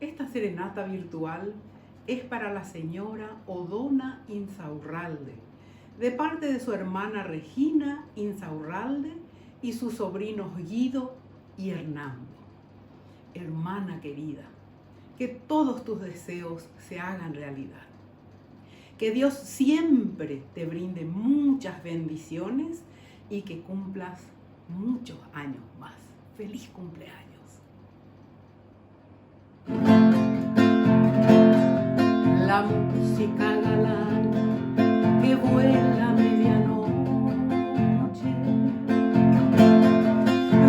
Esta serenata virtual es para la señora Odona Insaurralde, de parte de su hermana Regina Insaurralde y sus sobrinos Guido y Hernando. Hermana querida, que todos tus deseos se hagan realidad. Que Dios siempre te brinde muchas bendiciones y que cumplas muchos años más. ¡Feliz cumpleaños! La música galán que vuela a medianoche,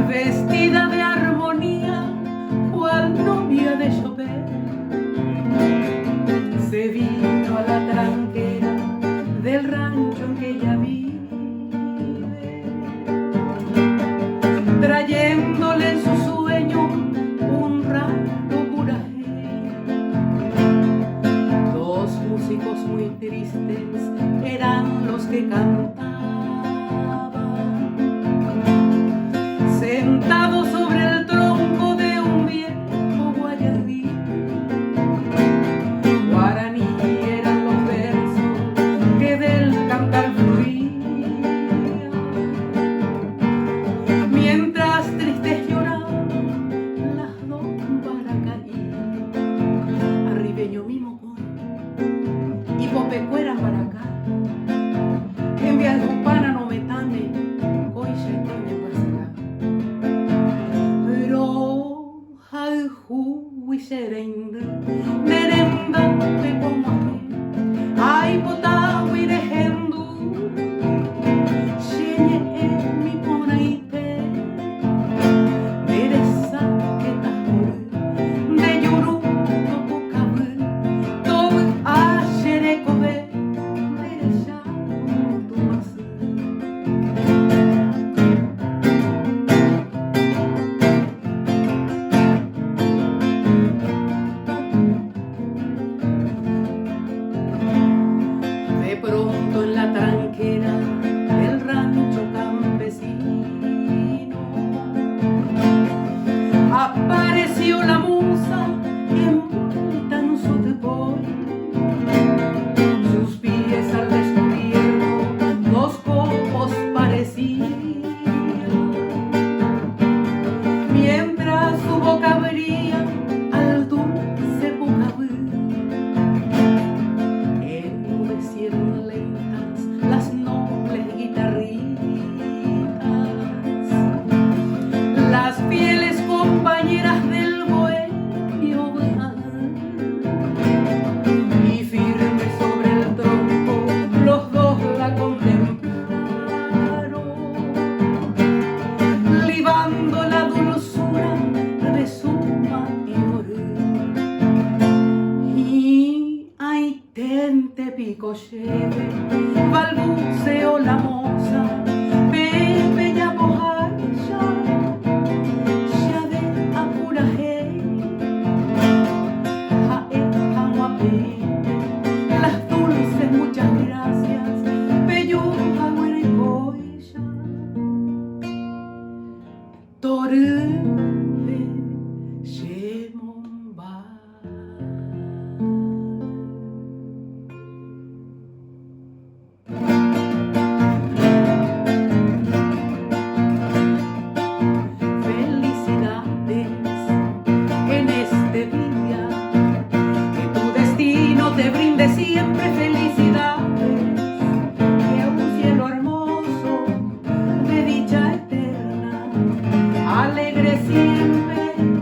vestida de armonía, cual novia de Chopin, se vino a la tranquera del rancho en que ella vive, trayéndole en su sueño un rato purajé. Dos músicos muy tristes eran los que cantaban, sentados sobre el tronco de un viejo guayabí. Guaraní eran los versos que del cantar fluían, mientras tristes lloraban las dos paracaídas. Arribeño mimo con y popecuera para acá, en Vialcupana no me tame, coixa y tame pasará. Pero al juicerende, merenda de como ay potao y dejendu, xeñe en mi ponaite, mereza que tajur, de yuru topo kabur, todo ashere kobe, mereza tu masu. De pronto en la tranquera del rancho campesino apareció la musa envuelta en su tepor, sus pies al descubierto dos copos parecían, mientras su boca abría al dulce bocabú. Enmudecieron lentas las nobles guitarritas, las fieles compañeras del bohemio baján, y firmes sobre el tronco los dos la contemplaron, libando la dulzura de su mayor. Y ay tente pico lleve, balbuceó la moza, Pepe ya bojacha, ya de apuraje, jae jamuape, las dulces muchas gracias, peyuja huerecoya, torre, yemomba. Felicidades en este día, que tu destino te brinde siempre felicidades, que un cielo hermoso de dicha eterna alegre siempre tu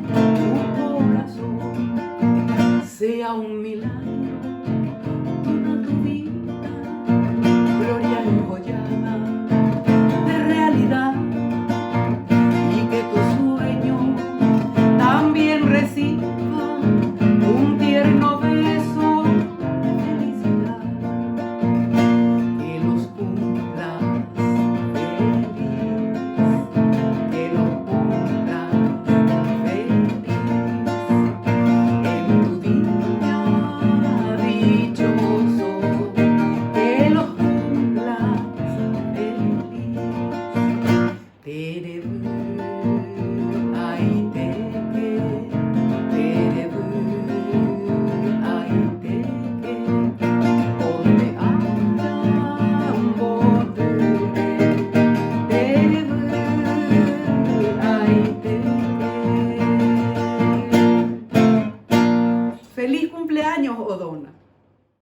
corazón, sea un milagro toda tu vida, gloria enjollada de realidad, y que tu sueño también reciba un tierno beso de felicidad, que los cumplas feliz, que los cumplas feliz en tu día. cumpleaños, Odona.